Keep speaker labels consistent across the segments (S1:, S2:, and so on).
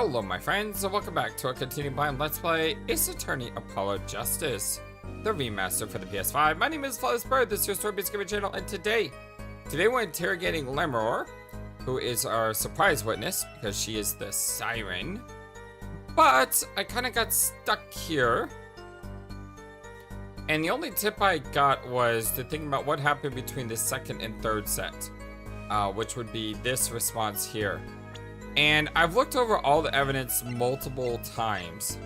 S1: Hello my friends, and welcome back to our continuing blind Let's Play Ace Attorney Apollo Justice, the remaster for the PS5. My name is FlightlessBird, this is your story-based gaming channel, and today we're interrogating Lemur, who is our surprise witness, because she is the Siren. But I kind of got stuck here, and the only tip I got was to think about what happened between the second and third set, which would be this response here. And I've looked over all the evidence multiple times,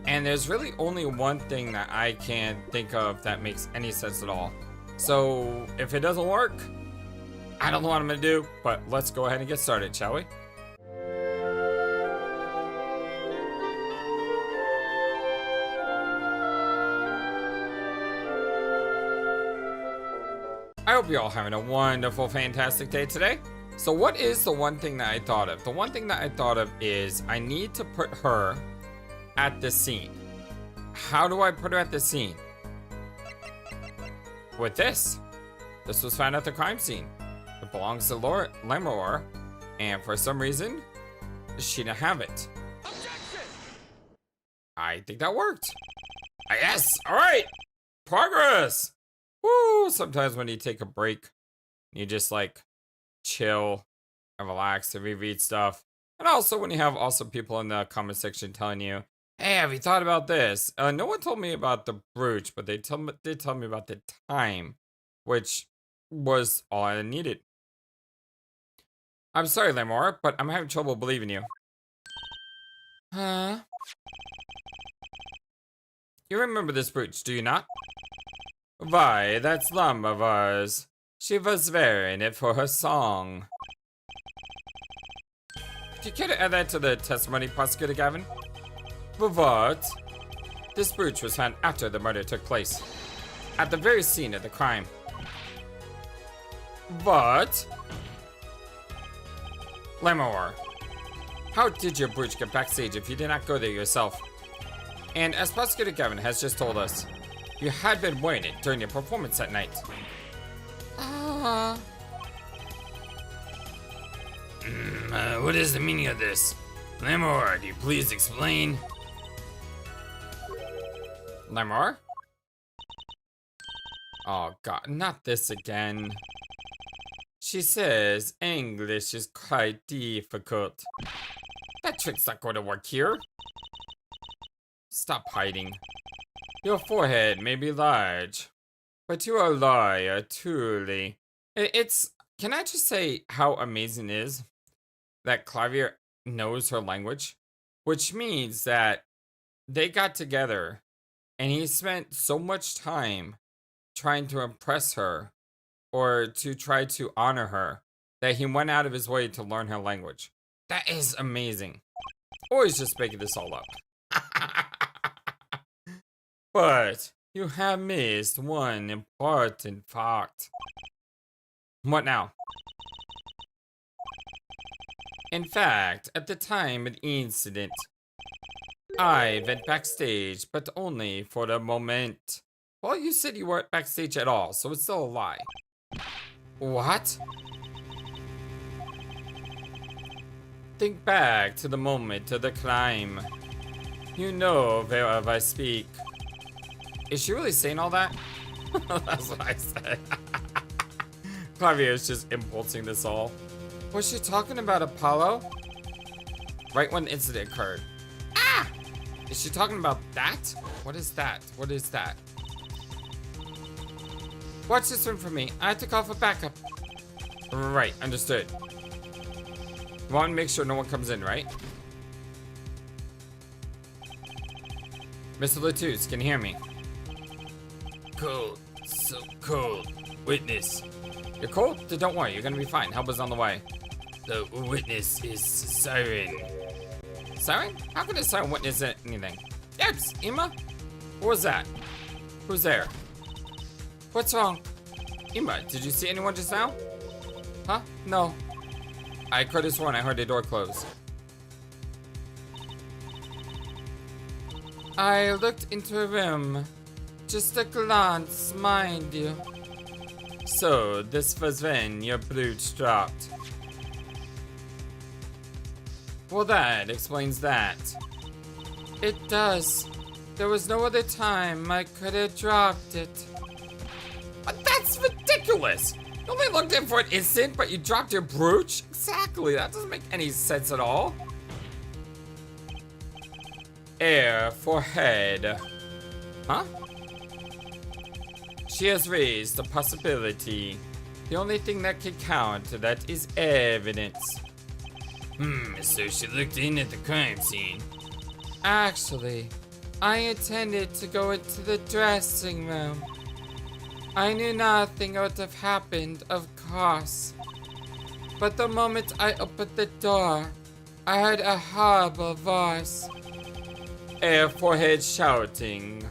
S1: and there's really only one thing that I can think of that makes any sense at all. So if it doesn't work, I don't know what I'm gonna do, but let's go ahead and get started, shall we? I hope you're all having a wonderful, fantastic day today. So what is the one thing that I thought of? The one thing that I thought of is I need to put her at the scene. How do I put her at the scene? With this. This was found at the crime scene. It belongs to Lemur, and for some reason, she didn't have it. Objection! I think that worked. Yes, all right. Progress. Woo, sometimes when you take a break, you just like chill and relax and reread stuff. And also when you have awesome people in the comment section telling you, hey, have you thought about this? No one told me about the brooch, but they did tell me about the time, which was all I needed. I'm sorry, Lemur, but I'm having trouble believing you. Huh? You remember this brooch, do you not? Why, that's Lam of ours. She was wearing it for her song. Do you care to add that to the testimony, Prosecutor Gavin? What? This brooch was found after the murder took place, at the very scene of the crime. What? Lemur, how did your brooch get backstage if you did not go there yourself? And as Prosecutor Gavin has just told us, you had been wearing it during your performance that night. What is the meaning of this? Lemur, do you please explain? Lemur? Oh god, not this again. She says English is quite difficult. That trick's not going to work here. Stop hiding. Your forehead may be large, but you are a liar, truly. Can I just say how amazing it is that Clavier knows her language? Which means that they got together and he spent so much time trying to impress her or to try to honor her that he went out of his way to learn her language. That is amazing. Or he's just making this all up. But you have missed one important fact. What now? In fact, at the time of the incident, I went backstage, but only for a moment. Well, you said you weren't backstage at all, so it's still a lie. What? Think back to the moment of the crime. You know whereof I speak. Is she really saying all that? That's what I said. Clavier is just impulsing this all. Was she talking about Apollo? Right when the incident occurred. Ah! Is she talking about that? What is that? What is that? Watch this room for me. I have to call for backup. Right, understood. You want to make sure no one comes in, right? Mr. Latouche, can you hear me? Cold. So cold. Witness. You're cold? Then don't worry, you're gonna be fine. Help is on the way. The witness is Siren. Siren? How can a Siren witness anything? Yes, Ima? What was that? Who's there? What's wrong? Ima, did you see anyone just now? Huh? No. I could have sworn I heard the door close. I looked into a room. Just a glance, mind you. So, this was when your brooch dropped. Well, that explains that. It does. There was no other time I could have dropped it. But that's ridiculous! You only looked in for an instant, but you dropped your brooch? Exactly, that doesn't make any sense at all. Air for head. Huh? She has raised the possibility. The only thing that can count that is evidence. So she looked in at the crime scene. Actually, I intended to go into the dressing room. I knew nothing would have happened, of course. But the moment I opened the door, I heard a horrible voice. A forehead shouting.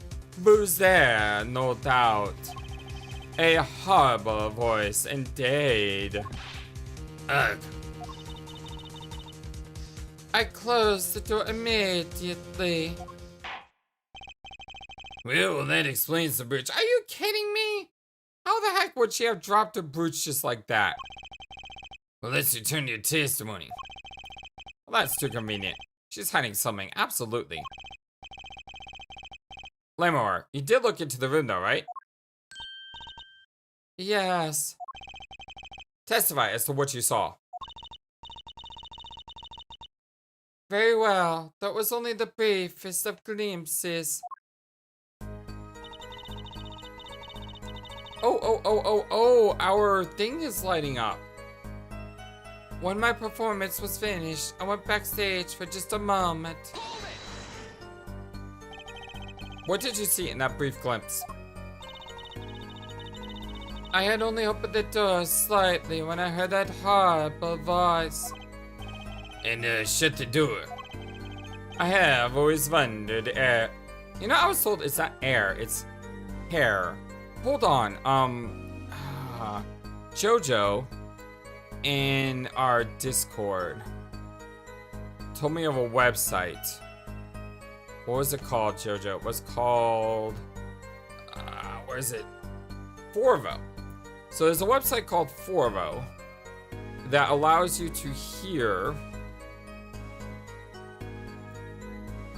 S1: Who's there? No doubt. A horrible voice indeed. Ugh. I closed the door immediately. Well, that explains the brooch. Are you kidding me? How the heck would she have dropped a brooch just like that? Well, let's return to your testimony. Well, that's too convenient. She's hiding something, absolutely. Lamor, you did look into the room though, right? Yes. Testify as to what you saw. Very well. That was only the briefest of glimpses. Oh, our thing is lighting up. When my performance was finished, I went backstage for just a moment. What did you see in that brief glimpse? I had only opened the door slightly when I heard that horrible voice. And shut the door. I have always wondered, you know, I was told it's not air, it's hair. Hold on, Jojo in our Discord told me of a website. What was it called, Jojo? It was called, where is it? Forvo. So there's a website called Forvo that allows you to hear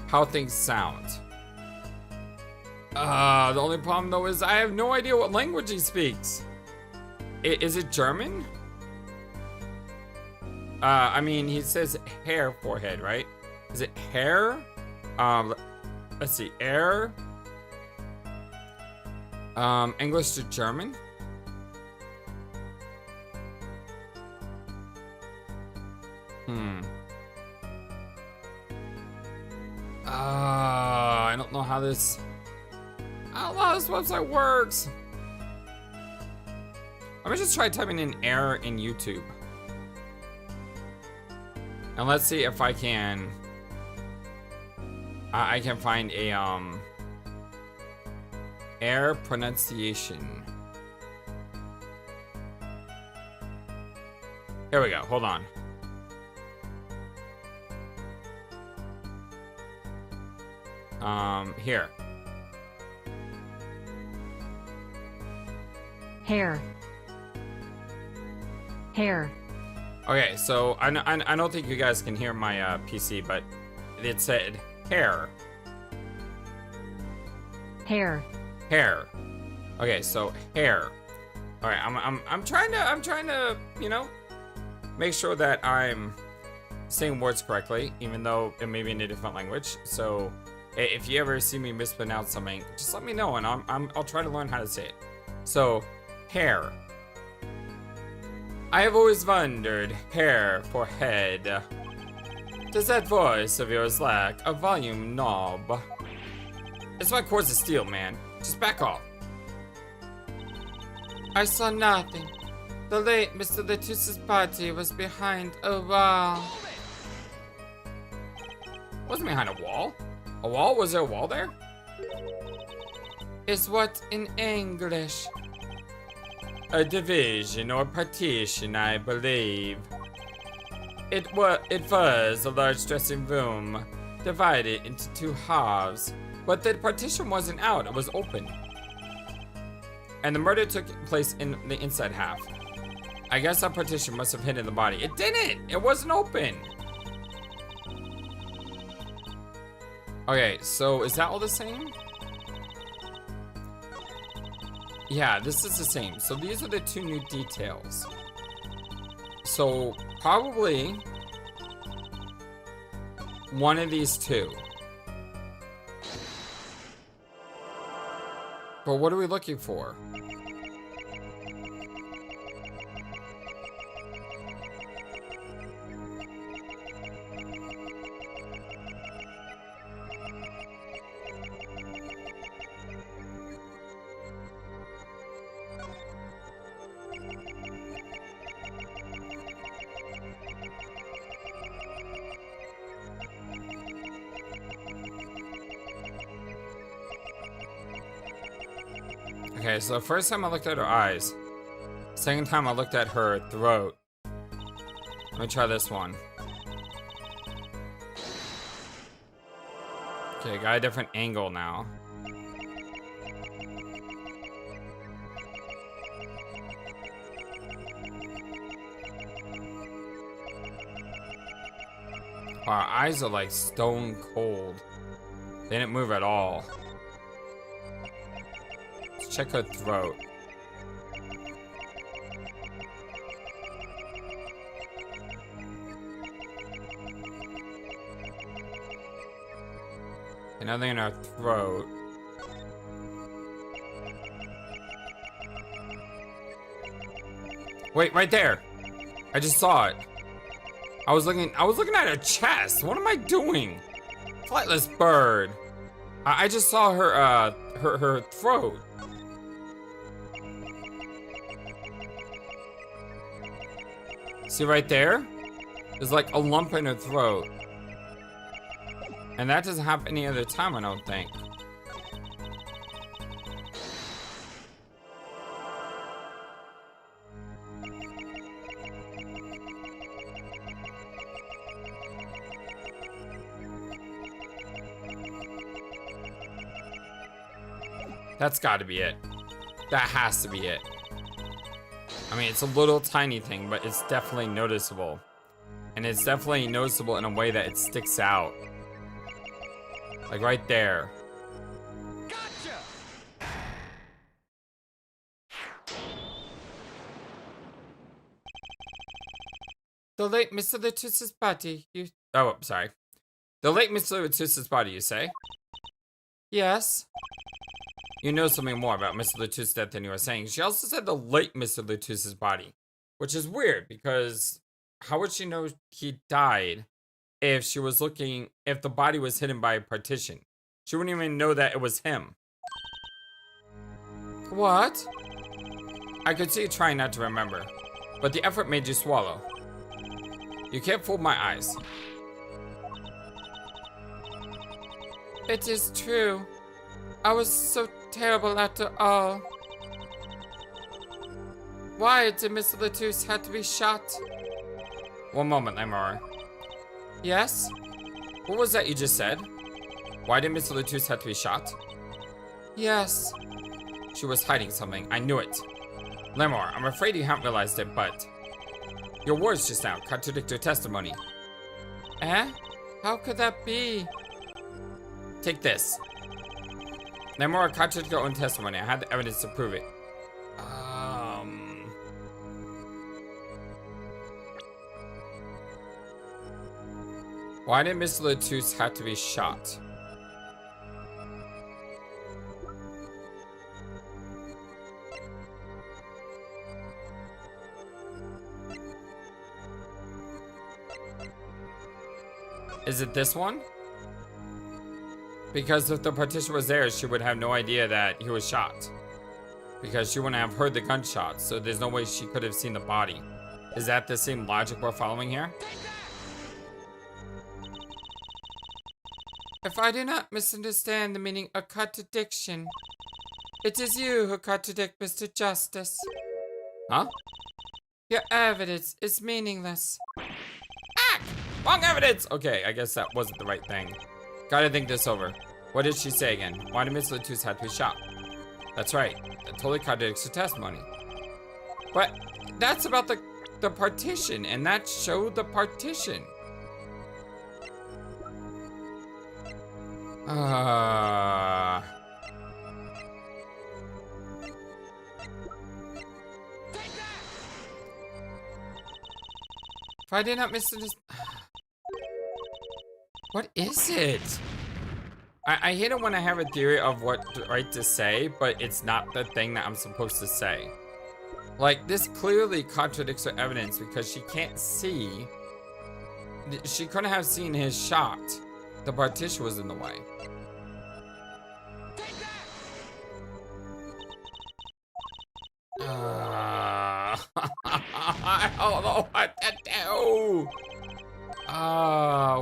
S1: how things sound. The only problem though is I have no idea what language he speaks. Is it German? I mean, he says hair forehead, right? Is it hair? Let's see, air. English to German. I don't know how this website works. Let me just try typing in air in YouTube. And let's see if I can find a air pronunciation. Here we go. Hold on. Here.
S2: Hair. Hair.
S1: Okay, so I don't think you guys can hear my PC, but it said hair.
S2: Hair.
S1: Hair. Okay, so hair. All right, I'm trying to, you know, make sure that I'm saying words correctly, even though it may be in a different language. So if you ever see me mispronounce something, just let me know, and I'll try to learn how to say it. So, hair. I have always wondered, hair for head. Does that voice of yours lack a volume knob? It's my cords of steel, man. Just back off. I saw nothing. The late Mr. Letus's body was behind a wall. Wasn't behind a wall? A wall? Was there a wall there? Is what in English? A division or partition, I believe. It was a large dressing room, divided into two halves, but the partition wasn't out, it was open. And the murder took place in the inside half. I guess that partition must have hidden the body. It didn't! It wasn't open! Okay, so is that all the same? Yeah, this is the same. So these are the two new details. So probably one of these two. But what are we looking for? Okay, so the first time I looked at her eyes. Second time I looked at her throat. Let me try this one. Okay, got a different angle now. Wow, her eyes are like stone cold. They didn't move at all. Let's check her throat. Nothing in her throat. Wait, right there. I just saw it. I was looking at her chest. What am I doing? FlightlessBird. I just saw her her throat. See right there? There's like a lump in her throat. And that doesn't happen any other time, I don't think. That's gotta be it. That has to be it. I mean, it's a little tiny thing, but it's definitely noticeable. And it's definitely noticeable in a way that it sticks out. Like right there. Gotcha. The late Mr. Latus's body, you... Oh, sorry. The late Mr. Latus's body, you say? Yes. You know something more about Mr. Latus's death than you were saying. She also said the late Mr. Latus's body. Which is weird, because how would she know he died if she was looking... If the body was hidden by a partition? She wouldn't even know that it was him. What? I could see you trying not to remember, but the effort made you swallow. You can't fool my eyes. It is true. I was so terrible after all. Why did Mr. Latus have to be shot? One moment, Lamar. Yes? What was that you just said? Why did Mr. Latus have to be shot? Yes. She was hiding something. I knew it. Lamar, I'm afraid you haven't realized it, but... Your words just now contradict your testimony. Eh? How could that be? Take this. Lamar contradicted your own testimony. I had the evidence to prove it. Why did Mr. Latus have to be shot? Is it this one? Because if the partition was there, she would have no idea that he was shot. Because she wouldn't have heard the gunshots, so there's no way she could have seen the body. Is that the same logic we're following here? If I do not misunderstand the meaning of contradiction, it is you who contradict Mr. Justice. Huh? Your evidence is meaningless. Ah! Wrong evidence! Okay, I guess that wasn't the right thing. Gotta think this over. What did she say again? Why did Mr. Latus have to be shot? That's right. That totally contradicts her testimony. But that's about the partition, and that showed the partition. Uh... If I did not miss it, what is it? I hate it when I have a theory of what right to say, but it's not the thing that I'm supposed to say. Like, this clearly contradicts her evidence because she can't see. She couldn't have seen his shot. The partition was in the way. I don't know what to do.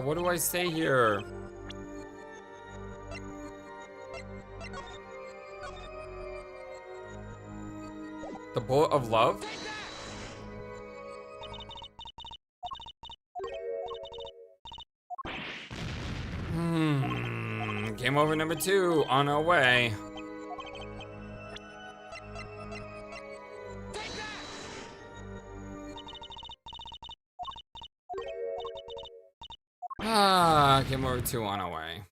S1: What do I say here? The bullet of love? Game over number 2, on our way. Game over 2, on our way.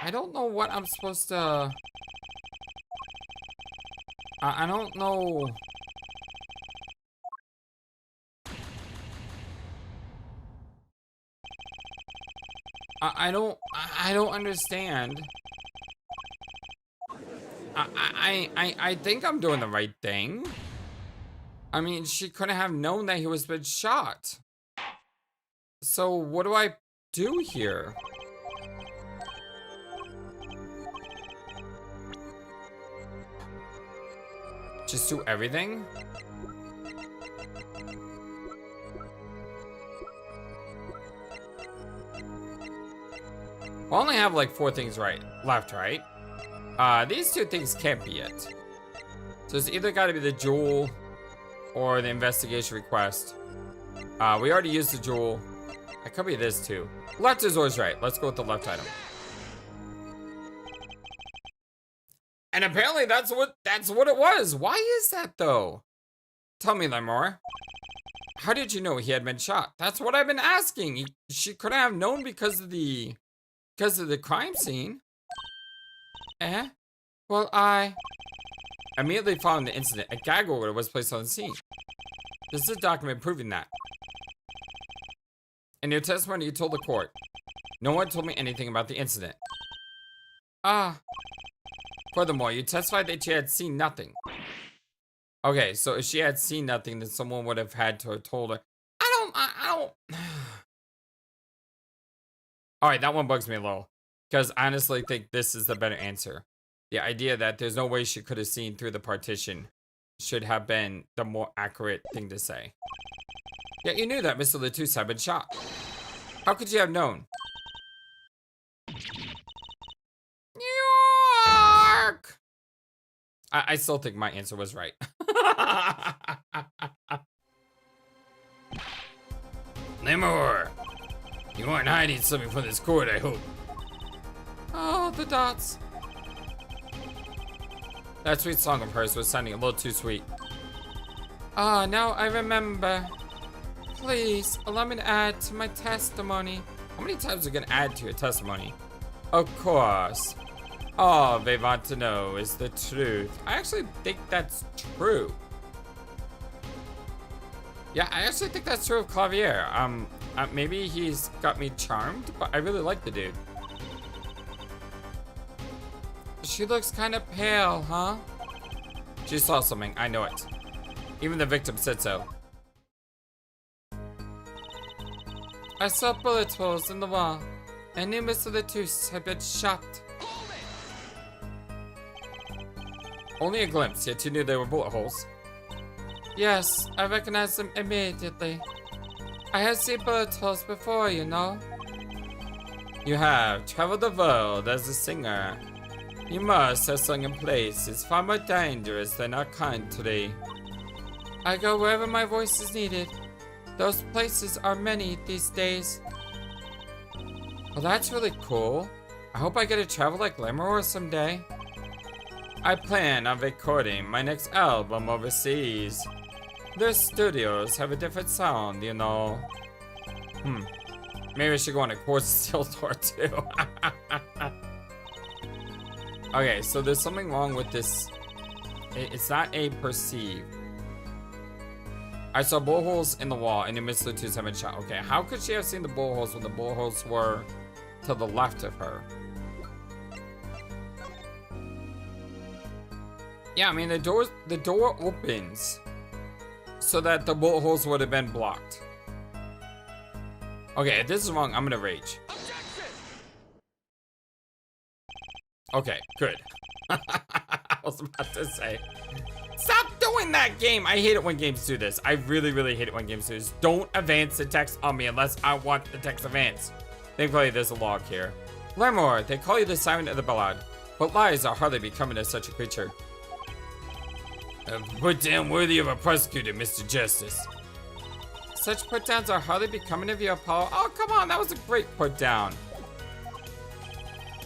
S1: I don't know what I'm supposed to... I don't know... I don't understand. I think I'm doing the right thing. I mean, she couldn't have known that he was been shot. So what do I do here? Just do everything? I only have like 4 things left, right? These 2 things can't be it. So it's either got to be the jewel or the investigation request. We already used the jewel. It could be this too. Left is always right. Let's go with the left item. And apparently that's what it was. Why is that though? Tell me, Lemore. How did you know he had been shot? That's what I've been asking. She couldn't have known because of the crime scene. Well, I immediately following the incident, a gag order was placed on the scene. This is a document proving that. In your testimony, you told the court, no one told me anything about the incident. Furthermore, you testified that she had seen nothing. Okay, so if she had seen nothing, then someone would have had to have told her. I don't. Alright, that one bugs me a little. Because I honestly think this is the better answer. The idea that there's no way she could have seen through the partition should have been the more accurate thing to say. Yet you knew that Mr. Latouche had been shot. How could you have known? New York! I still think my answer was right. Lemur! You aren't hiding something from this court, I hope. Oh, the dots. That sweet song of hers was sounding a little too sweet. Now I remember. Please, allow me to add to my testimony. How many times are you gonna add to your testimony? Of course. All they want to know is the truth. I actually think that's true. Yeah, I actually think that's true of Clavier. Maybe he's got me charmed, but I really like the dude. She looks kind of pale, huh? She saw something, I know it. Even the victim said so. I saw bullet holes in the wall. I knew Mr. Latouche had been shot. Only a glimpse, yet you knew they were bullet holes. Yes, I recognized them immediately. I have seen bullet holes before, you know. You have traveled the world as a singer. You must have sung in places far more dangerous than our country. I go wherever my voice is needed. Those places are many these days. Well, that's really cool. I hope I get to travel like Lemur someday. I plan on recording my next album overseas. Their studios have a different sound, you know. Maybe I should go on a course steel tour too. Okay, so there's something wrong with this. It's not a perceive. I saw bullet holes in the wall and you missed the 2-7 shot. Okay, how could she have seen the bullet holes when the bullet holes were to the left of her? Yeah, I mean the door opens so that the bullet holes would have been blocked. Okay, if this is wrong, I'm gonna rage. Okay, good. I was about to say, stop doing that, game! I hate it when games do this. I really, really hate it when games do this. Don't advance the text on me unless I want the text advanced. Thankfully, there's a log here. Lemur, they call you the Siren of the Ballad, but lies are hardly becoming of such a creature. A put-down worthy of a prosecutor, Mr. Justice. Such put-downs are hardly becoming of you, Apollo. Oh, come on, that was a great put-down.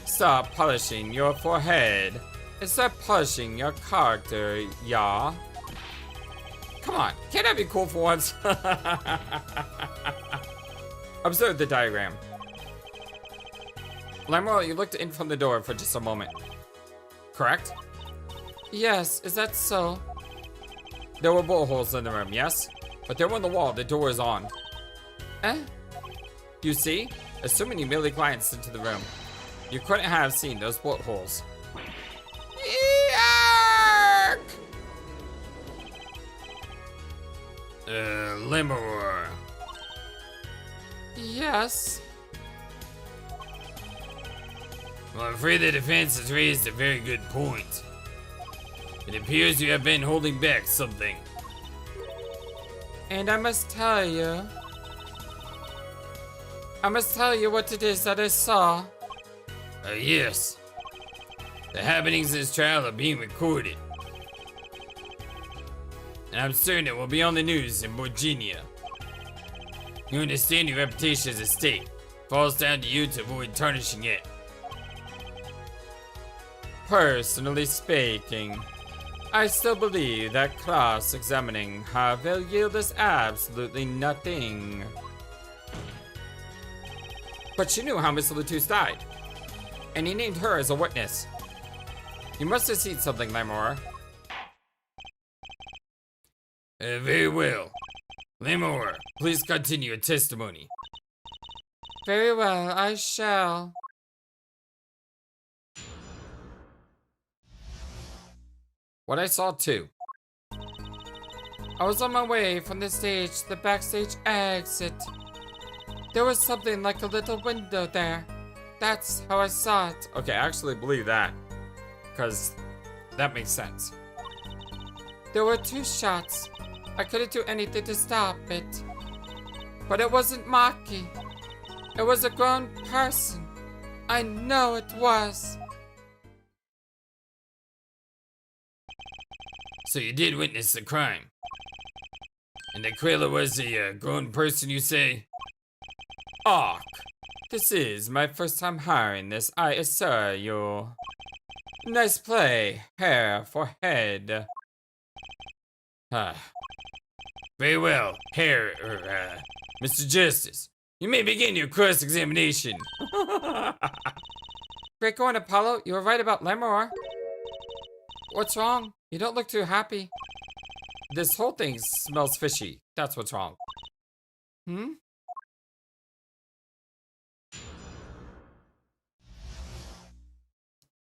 S1: Stop polishing your forehead. Start polishing your character, yeah. Come on, can't I be cool for once? Observe the diagram. Lemuel, you looked in from the door for just a moment. Correct? Yes, is that so? There were bullet holes in the room, yes? But they were on the wall, the door is on. Eh? You see? Assuming you merely glanced into the room, you couldn't have seen those bullet holes. Yark! Lemur. Yes? Well, I'm afraid the defense has raised a very good point. It appears you have been holding back something. And I must tell you what it is that I saw. Yes. The happenings in this trial are being recorded. And I'm certain it will be on the news in Virginia. You understand your reputation as a state falls down to you to avoid tarnishing it. Personally speaking, I still believe that cross-examining her will yield us absolutely nothing. But she knew how Mr. Latus died, and he named her as a witness. You must have seen something, Lemur. Very well. Lemur, please continue your testimony. Very well, I shall. What I saw too. I was on my way from the stage to the backstage exit. There was something like a little window there. That's how I saw it. Okay, I actually believe that. Because that makes sense. There were 2 shots. I couldn't do anything to stop it. But it wasn't Maki. It was a grown person. I know it was. So you did witness the crime. And the killer was a grown person, you say? Ark, this is my first time hiring this, I assure you. Nice play, hair for head. Very well, Mr. Justice. You may begin your cross-examination. Great going, Apollo. You were right about Lemur. What's wrong? You don't look too happy. This whole thing smells fishy. That's what's wrong. Hmm?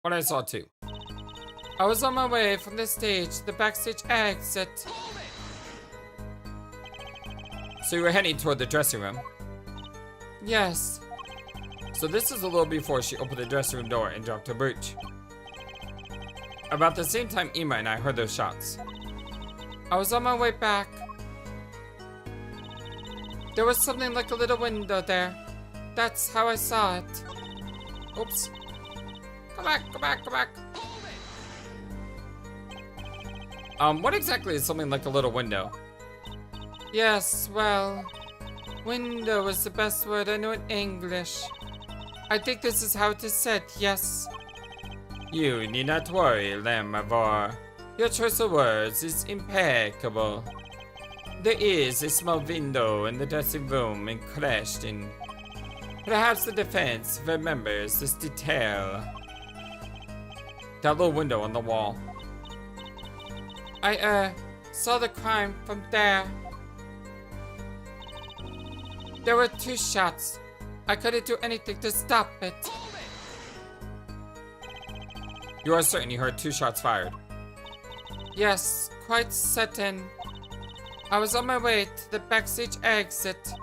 S1: What I saw too. I was on my way from the stage to the backstage exit. So you were heading toward the dressing room? Yes. So this is a little before she opened the dressing room door and dropped her brooch. About the same time Ima and I heard those shots. I was on my way back. There was something like a little window there. That's how I saw it. Oops. Go back, go back, go back. What exactly is something like a little window? Yes, well, window is the best word I know in English. I think this is how it is said, yes. You need not worry, Lemur. Your choice of words is impeccable. There is a small window in the dressing room in question. Perhaps the defense remembers this detail. That little window on the wall. I saw the crime from there. There were 2 shots. I couldn't do anything to stop it. You are certain you heard 2 shots fired? Yes, quite certain. I was on my way to the backstage exit.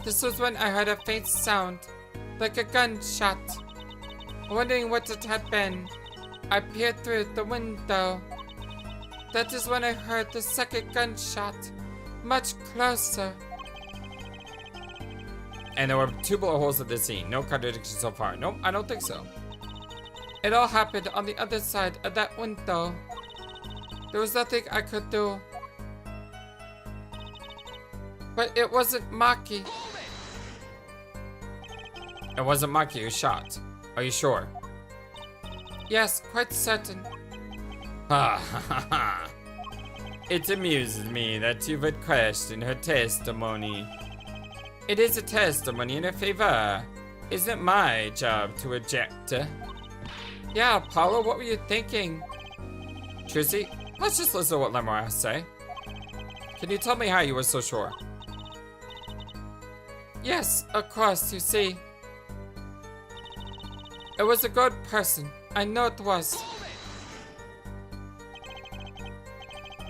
S1: This was when I heard a faint sound, like a gunshot. Wondering what it had been, I peered through the window. That is when I heard the second gunshot, much closer. And there were 2 bullet holes at the scene. No contradiction so far. Nope, I don't think so. It all happened on the other side of that window. There was nothing I could do. But it wasn't Maki. It wasn't Maki who shot. Are you sure? Yes, quite certain. Ha ha ha ha. It amuses me that you've had questioned her testimony. It is a testimony in her favor. Isn't my job to object? Yeah, Apollo, what were you thinking? Tracy, let's just listen to what Lemora has to say. Can you tell me how you were so sure? Yes, of course, you see. It was a good person. I know it was.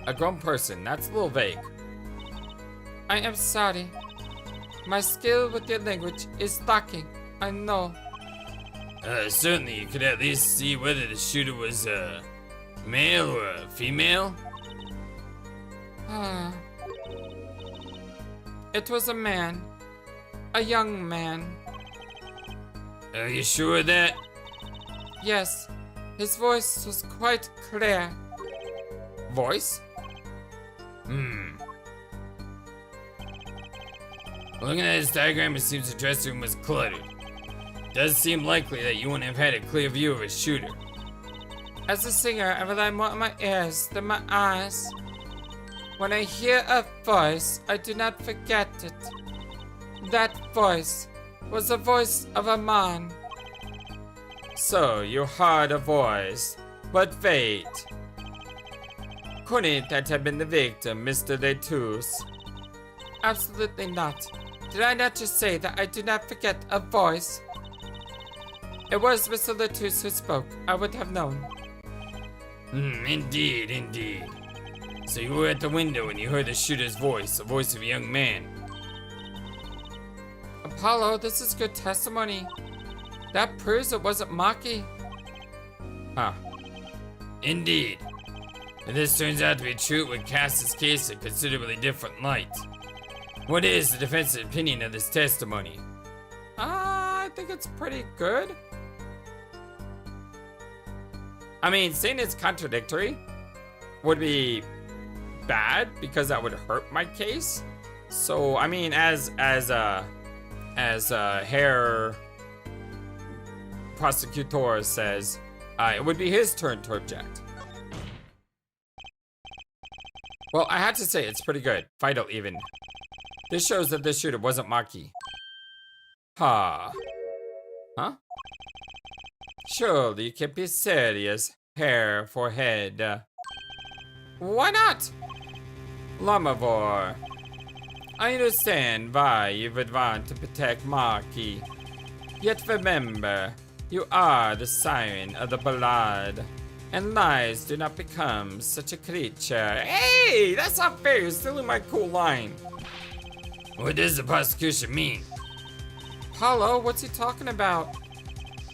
S1: A grown person, that's a little vague. I am sorry. My skill with your language is lacking. I know.
S2: Certainly you could at least see whether the shooter was a male or a female.
S1: It was a man. A young man.
S2: Are you sure of that?
S1: Yes. His voice was quite clear. Voice?
S2: Looking at this diagram, it seems the dressing room was cluttered. Does seem likely that you wouldn't have had a clear view of a shooter.
S1: As a singer, I rely more on my ears than my eyes. When I hear a voice, I do not forget it. That voice was the voice of a man. So, you heard a voice, but wait. Couldn't that have been the victim, Mr. Letus? Absolutely not. Did I not just say that I do not forget a voice? It was Mr. Letus who spoke. I would have known.
S2: Indeed, indeed. So you were at the window and you heard the shooter's voice, the voice of a young man.
S1: Apollo, this is good testimony. That proves it wasn't Maki.
S2: Huh. Indeed. If this turns out to be true, it would cast this case in a considerably different light. What is the defense's opinion of this testimony?
S1: I think it's pretty good. I mean, saying it's contradictory would be bad because that would hurt my case. So, I mean, as a hair prosecutor says, it would be his turn to object. Well, I had to say it's pretty good. Vital even. This shows that this shooter wasn't Maki. Huh? Surely you can't be serious. Hair for head. Why not? Lamavor. I understand why you would want to protect Maki. Yet remember, you are the siren of the ballad. And lies do not become such a creature. Hey, that's not fair. You're stealing my cool line.
S2: What does the prosecution mean?
S1: Apollo, what's he talking about?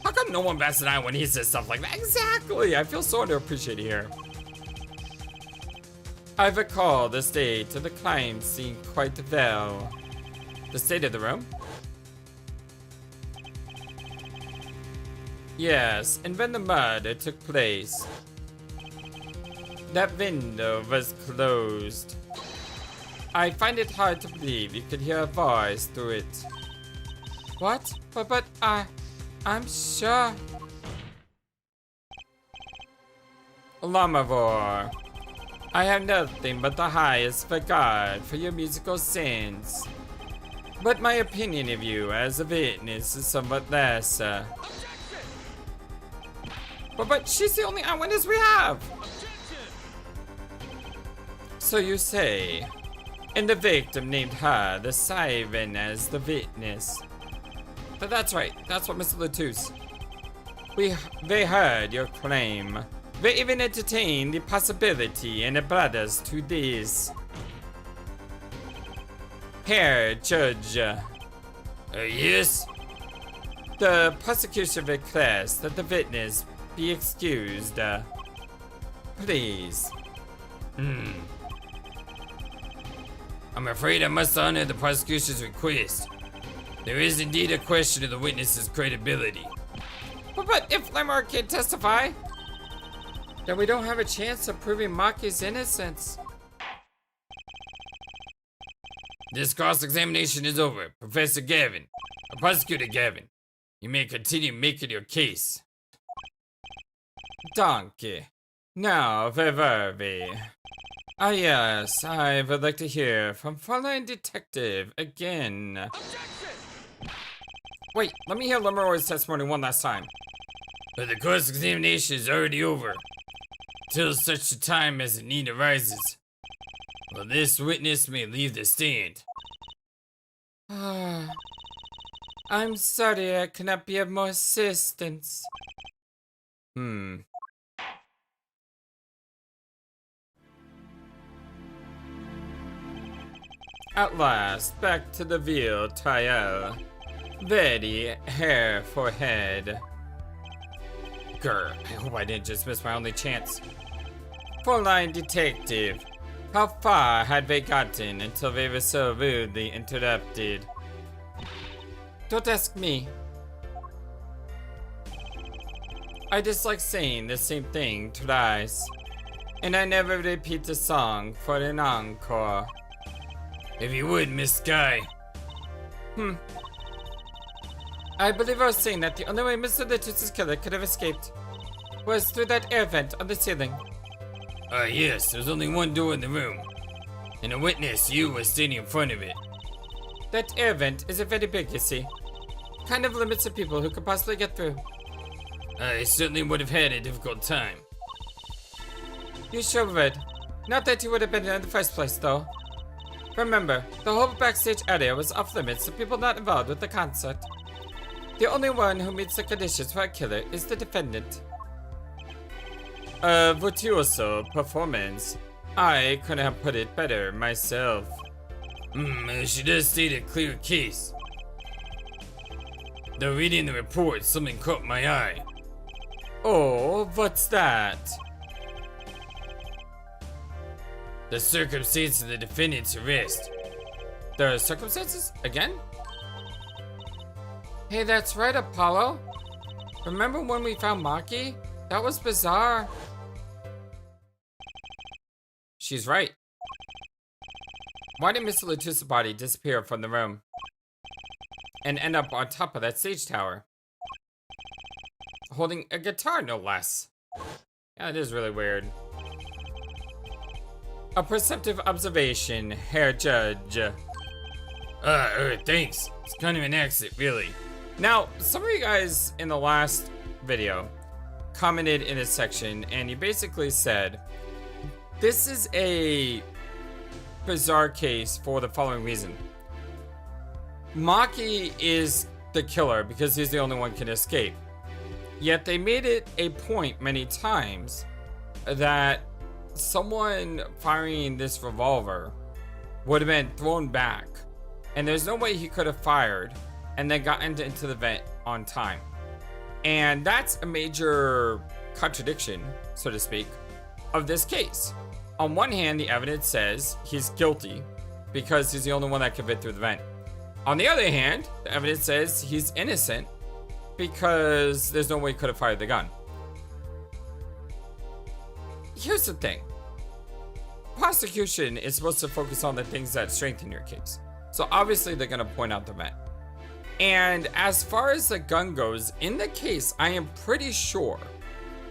S2: How come no one bats an eye when he says stuff like that?
S1: Exactly. I feel so underappreciated here. I recall the state of the crime scene quite well. The state of the room? Yes, and when the murder took place, that window was closed. I find it hard to believe you could hear a voice through it. What? But I'm sure. Lamavor, I have nothing but the highest regard for your musical sense. But my opinion of you as a witness is somewhat less. But she's the only eyewitness we have. So you say, and the victim named her, the Siren, as the witness. But that's right, that's what Mr. Latus. They heard your claim. They even entertained the possibility and the brothers to this. Here, Judge.
S2: Yes?
S1: The prosecution requests that the witness be excused. Please.
S2: I'm afraid I must honor the prosecution's request. There is indeed a question of the witness's credibility.
S1: But if Lemur can't testify, then we don't have a chance of proving Maki's innocence.
S2: This cross-examination is over. Professor Gavin, or Prosecutor Gavin, you may continue making your case.
S1: Donkey. Now, where were we? Ah yes, I would like to hear from Frontline Detective again.
S2: Objection!
S1: Wait, let me hear Lemuroy's testimony one last time.
S2: But the cross-examination is already over. Till such a time as a need arises. Well, this witness may leave the stand.
S1: I'm sorry I cannot be of more assistance. At last, back to the Ville Trial. Ready, hair for head. Grr, I hope I didn't just miss my only chance. Frontline Detective, how far had they gotten until they were so rudely interrupted? Don't ask me. I dislike saying the same thing twice, and I never repeat a song for an encore.
S2: If you would, Miss Sky.
S1: I believe I was saying that the only way Mr. Latus's killer could have escaped was through that air vent on the ceiling.
S2: Yes, there's only one door in the room. And a witness, you, was standing in front of it.
S1: That air vent isn't very big, you see. Kind of limits the people who could possibly get through.
S2: I certainly would have had a difficult time.
S1: You sure would. Not that you would have been there in the first place, though. Remember, the whole backstage area was off limits to people not involved with the concert. The only one who meets the conditions for a killer is the defendant. A virtuoso performance. I couldn't have put it better myself.
S2: She does state a clear case. Though reading the report, something caught my eye.
S1: Oh, what's that?
S2: The circumstance of the defendant's arrest.
S1: The circumstances? Again? Hey, that's right, Apollo. Remember when we found Maki? That was bizarre. She's right. Why did Mr. Latus's body disappear from the room and end up on top of that stage tower? Holding a guitar, no less. Yeah, it is really weird. A perceptive observation, Herr Judge.
S2: Thanks. It's kind of an accident, really.
S1: Now, some of you guys in the last video commented in this section, and you basically said, this is a bizarre case for the following reason. Maki is the killer because he's the only one who can escape. Yet they made it a point many times that someone firing this revolver would have been thrown back, and there's no way he could have fired and then got into the vent on time. And that's a major contradiction, so to speak, of this case. On one hand, the evidence says he's guilty because he's the only one that could fit through the vent. On the other hand, the evidence says he's innocent because there's no way he could have fired the gun. Here's the thing. Prosecution is supposed to focus on the things that strengthen your case. So obviously they're going to point out the vent. And as far as the gun goes, in the case, I am pretty sure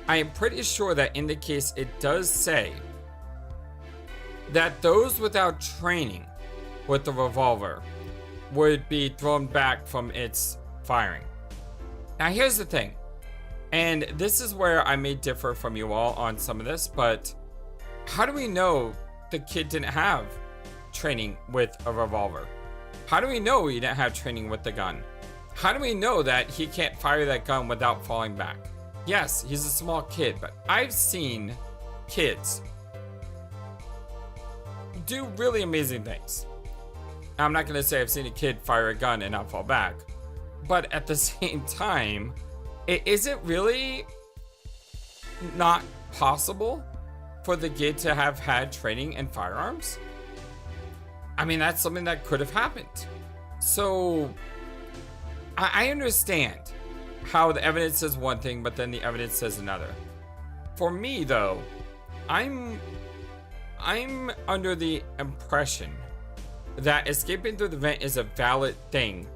S1: that in the case it does say that those without training with the revolver would be thrown back from its firing. Now here's the thing. And this is where I may differ from you all on some of this, but how do we know the kid didn't have training with a revolver? How do we know he didn't have training with the gun? How do we know that he can't fire that gun without falling back? Yes, he's a small kid, but I've seen kids do really amazing things. Now, I'm not going to say I've seen a kid fire a gun and not fall back, but at the same time, is it really not possible for the kid to have had training in firearms? I mean, that's something that could have happened. So, I understand how the evidence says one thing, but then the evidence says another. For me, though, I'm under the impression that escaping through the vent is a valid thing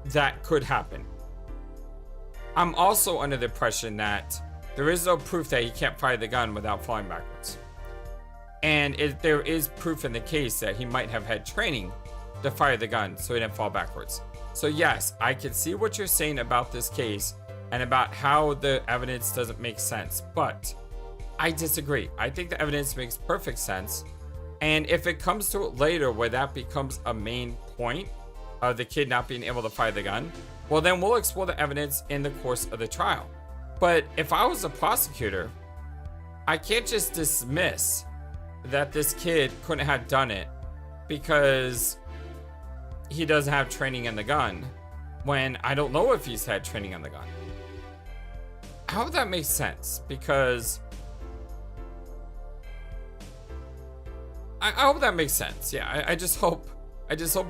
S1: that could happen. I'm also under the impression that there is no proof that he can't fire the gun without falling backwards. And there is proof in the case that he might have had training to fire the gun so he didn't fall backwards. So yes, I can see what you're saying about this case and about how the evidence doesn't make sense, but I disagree. I think the evidence makes perfect sense. And if it comes to it later where that becomes a main point of the kid not being able to fire the gun, well, then we'll explore the evidence in the course of the trial. But if I was a prosecutor, I can't just dismiss that this kid couldn't have done it because he doesn't have training in the gun when I don't know if he's had training in the gun. How would that make sense? Because I hope that makes sense. Yeah, I just hope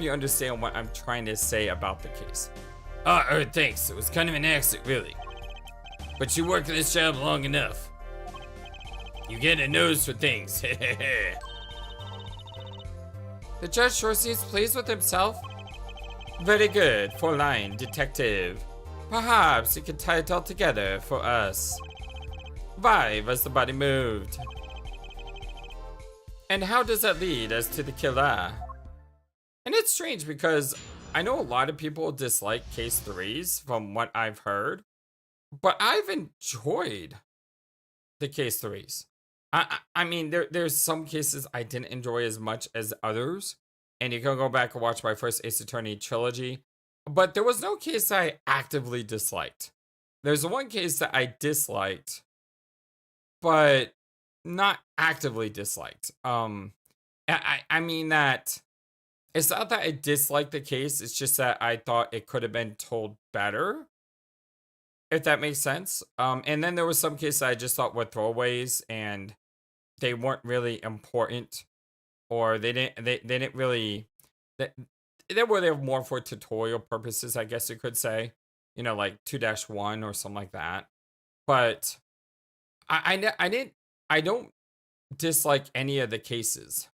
S1: you understand what I'm trying to say about the case.
S2: Thanks. It was kind of an accident, really. But you work this job long enough. You get a nose for things.
S1: The judge sure seems pleased with himself. Very good, four-line detective. Perhaps you could tie it all together for us. Why was the body moved? And how does that lead us to the killer? And it's strange because I know a lot of people dislike case 3s from what I've heard, but I've enjoyed the case 3s. I mean, there's some cases I didn't enjoy as much as others, and you can go back and watch my first Ace Attorney trilogy, but there was no case I actively disliked. There's one case that I disliked, but not actively disliked. I mean that it's not that I disliked the case, it's just that I thought it could have been told better, if that makes sense. And then there was some cases I just thought were throwaways and they weren't really important, or they didn't really, they were there more for tutorial purposes, I guess you could say, you know, like 2-1 or something like that. But I don't dislike any of the cases.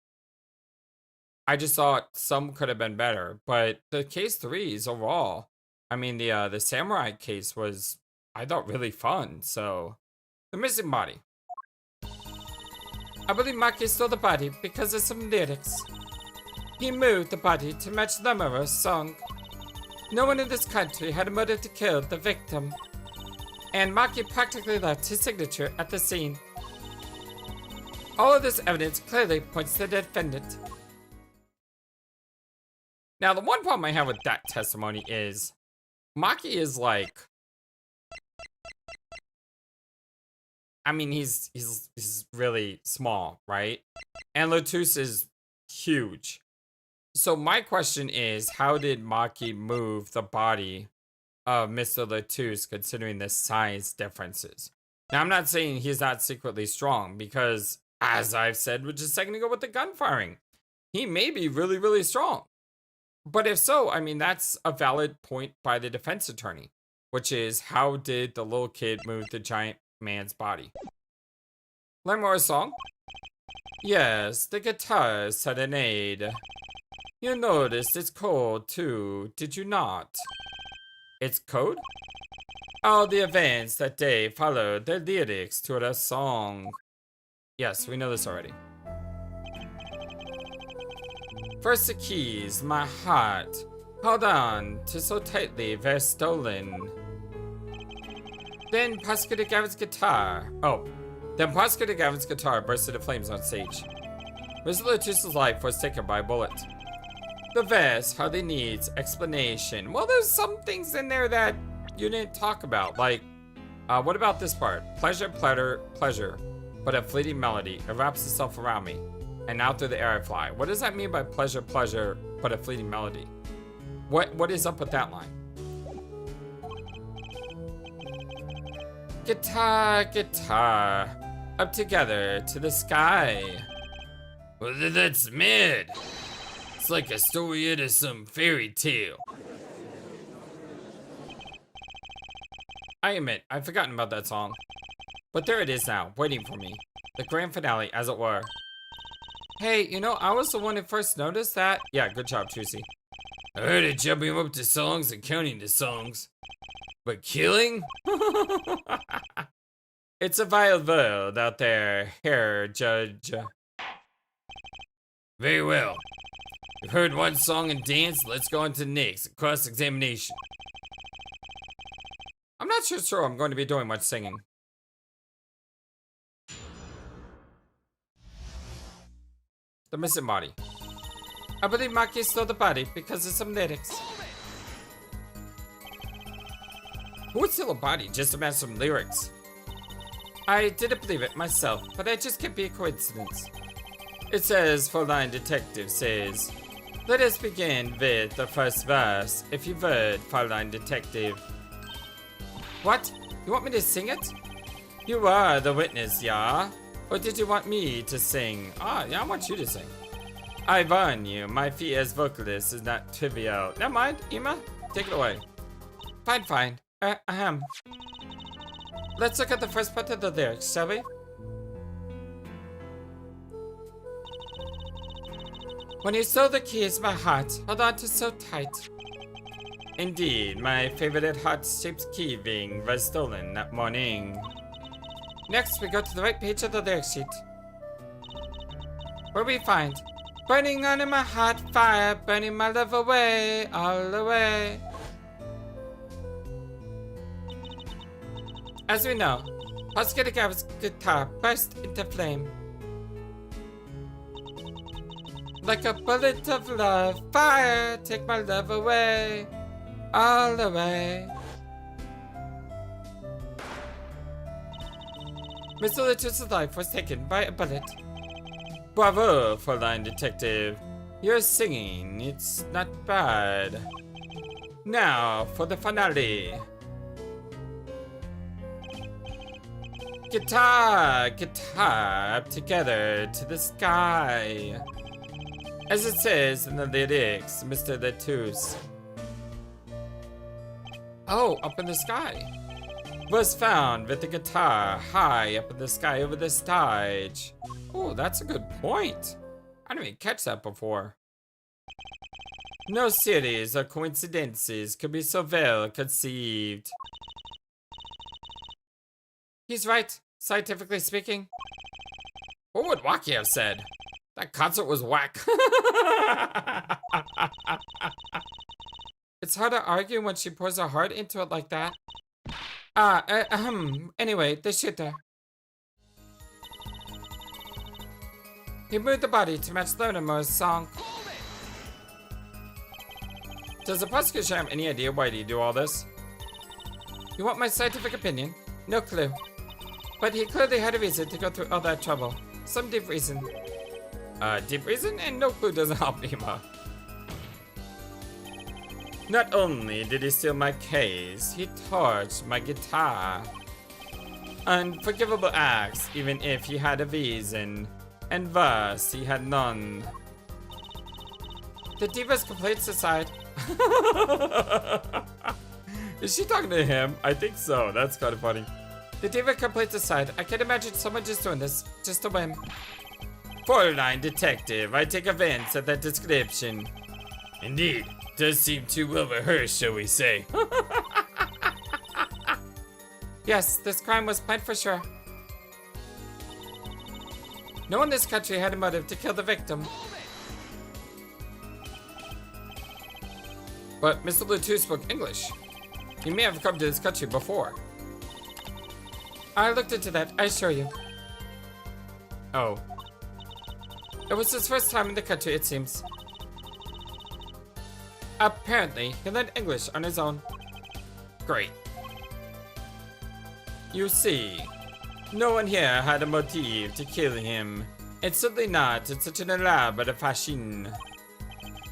S1: I just thought some could have been better, but the case 3s overall, I mean, the samurai case was, I thought, really fun. So, the missing body. I believe Maki stole the body because of some lyrics. He moved the body to match Lamara's song. No one in this country had a motive to kill the victim, and Maki practically left his signature at the scene. All of this evidence clearly points to the defendant. Now, the one problem I have with that testimony is Maki is like, I mean, he's really small, right? And Lotus is huge. So my question is, how did Maki move the body of Mr. Lotus considering the size differences? Now, I'm not saying he's not secretly strong because, as I've said just a second ago with the gun firing, he may be really, really strong. But if so, I mean, that's a valid point by the defense attorney, which is, how did the little kid move the giant man's body? Learn more song? Yes, the guitar serenade. You noticed it's cold too, did you not? It's code? All the events that day followed the lyrics to the song. Yes, we know this already. First the keys, my heart. Hold on to so tightly, they're stolen. Then Prosecutor Gavin's guitar. Then Prosecutor Gavin's guitar burst into flames on stage. Mr. Latus's life was taken by a bullet. The verse hardly needs explanation. Well, there's some things in there that you didn't talk about. Like, what about this part? Pleasure, pleasure, but a fleeting melody. It wraps itself around me, and now through the air I fly. What does that mean by pleasure, but a fleeting melody? What is up with that line? Guitar, guitar, up together to the sky.
S2: Well, that's mad. It's like a story out of some fairy tale.
S1: I admit, I've forgotten about that song. But there it is now, waiting for me. The grand finale, as it were. Hey, you know, I was the one who first noticed that. Yeah, good job, Trucy.
S2: I heard it jumping up to songs and counting to songs. But killing?
S1: It's a vile world out there, Herr Judge.
S2: Very well. You've heard one song and dance, let's go on to the next, cross-examination.
S1: I'm not sure I'm going to be doing much singing. The missing body. I believe Maki stole the body because of some lyrics. Who would steal a body just to match some lyrics? I didn't believe it myself, but it just can't be a coincidence. It says, Fräulein Detective says, let us begin with the first verse. If you've heard, Fräulein Detective. What? You want me to sing it? You are the witness, yeah? Or did you want me to sing? Ah, yeah, I want you to sing. I warn you, my feat as vocalist is not trivial. Never mind, Ima, take it away. Fine. Let's look at the first part of the lyrics, shall we? When you stole the keys, my heart held on to so tight. Indeed, my favorite heart-shaped key ring was stolen that morning. Next, we go to the right page of the lyric sheet, where we find, burning on in my heart, fire, burning my love away, all away. As we know, Prosecutor Gavin's guitar burst into flame. Like a bullet of love, fire, take my love away, all away. Mr. Latus's life was taken by a bullet. Bravo, Fräulein Detective. Your singing, it's not bad. Now for the finale. Guitar, up together to the sky. As it says in the lyrics, Mr. Latus. Oh, up in the sky. Was found with the guitar high up in the sky over the stage. Oh, that's a good point. I didn't even catch that before. No series of coincidences could be so well conceived. He's right, scientifically speaking. What would Waki have said? That concert was whack. It's hard to argue when she pours her heart into it like that. Anyway, the shooter. He moved the body to match Lernermo's song. Does the prosecution have any idea why he do all this? You want my scientific opinion? No clue. But he clearly had a reason to go through all that trouble. Some deep reason. Deep reason? And no clue doesn't help Ima. Not only did he steal my case, he torched my guitar. Unforgivable acts, even if he had a reason. And thus, he had none. The Diva's complaints aside. Is she talking to him? I think so. That's kind of funny. The Diva complaints aside, I can't imagine someone just doing this, just to win. Fräulein Detective, I take offense at that description.
S2: Indeed, does seem too well rehearsed, shall we say.
S1: Yes, this crime was planned for sure. No one in this country had a motive to kill the victim. But Mr. Latus spoke English. He may have come to this country before. I looked into that, I assure you. Oh. It was his first time in the country, it seems. Apparently, he learned English on his own. Great. You see, no one here had a motive to kill him. It's certainly not in such an elaborate fashion.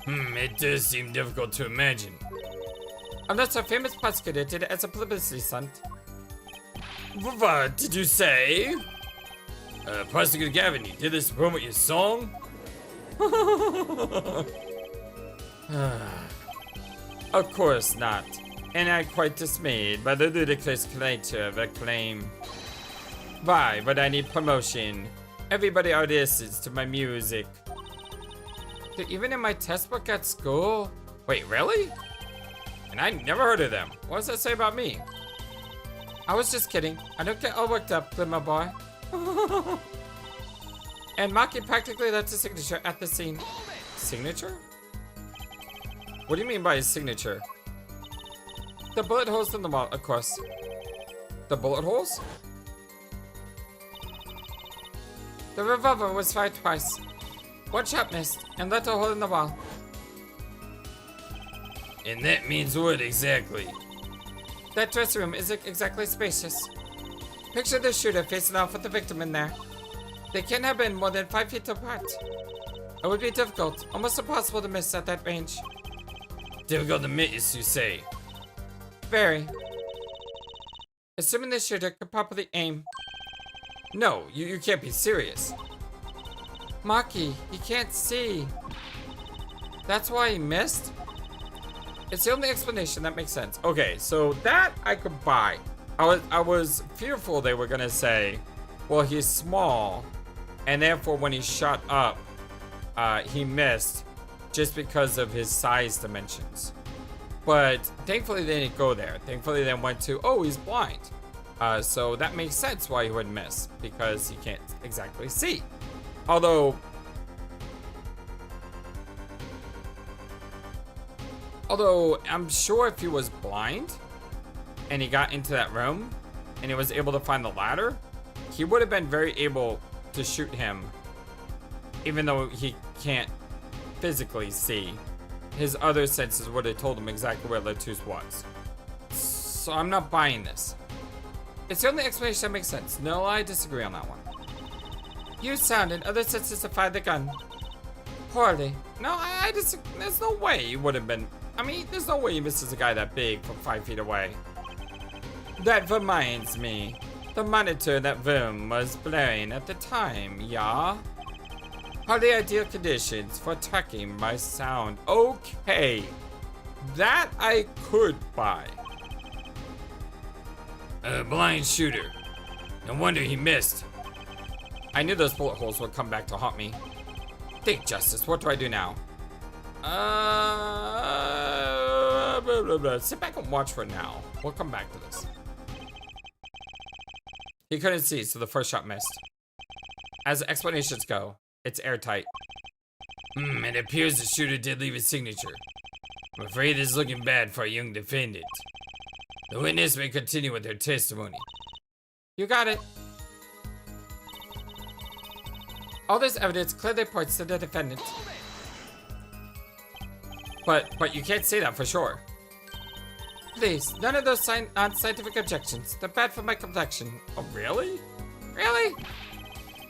S2: It does seem difficult to imagine.
S1: Unless our famous prosecutor did it as a publicity stunt.
S2: What did you say? Prosecutor Gavin, you did this to promote your song?
S1: Of course not. And I'm quite dismayed by the ludicrous nature of the claim. Why would I need promotion? Everybody listens to my music. They're even in my test book at school? Wait, really? And I never heard of them. What does that say about me? I was just kidding. I don't get all worked up, Glimmer Boy. And Maki practically left his signature at the scene. Signature? What do you mean by his signature? The bullet holes in the wall, of course. The bullet holes? The revolver was fired twice. One shot missed and left a hole in the wall.
S2: And that means what exactly?
S1: That dressing room isn't exactly spacious. Picture the shooter facing off with the victim in there. They can't have been more than 5 feet apart. It would be difficult, almost impossible to miss at that range.
S2: Difficult to miss, you say?
S1: Very. Assuming the shooter could properly aim. No, you can't be serious. Maki, he can't see. That's why he missed? It's the only explanation that makes sense. Okay, so that I could buy. I was fearful they were gonna say, well, he's small, and therefore when he shot up, he missed just because of his size dimensions. But thankfully they didn't go there. Thankfully they went to, oh, he's blind. So that makes sense why he would miss, because he can't exactly see. Although I'm sure if he was blind and he got into that room and he was able to find the ladder, he would have been very able to shoot him, even though he can't physically see. His other senses would have told him exactly where Latus was. So I'm not buying this. It's the only explanation that makes sense. No, I disagree on that one. Use sound and other senses to fire the gun. Poorly. No, I disagree. There's no way he would have been. I mean, there's no way he misses a guy that big from 5 feet away. That reminds me. The monitor in that room was blaring at the time, yeah? Hardly ideal conditions for tracking my sound. Okay. That I could buy.
S2: A blind shooter. No wonder he missed.
S1: I knew those bullet holes would come back to haunt me. Think, Justice, what do I do now? Blah, blah, blah. Sit back and watch for now. We'll come back to this. He couldn't see, so the first shot missed. As explanations go, it's airtight.
S2: It appears the shooter did leave his signature. I'm afraid this is looking bad for a young defendant. The witness may continue with their testimony.
S1: You got it. All this evidence clearly points to the defendant. But you can't say that for sure. Please, none of those non-scientific objections. They're bad for my complexion. Oh, really? Really?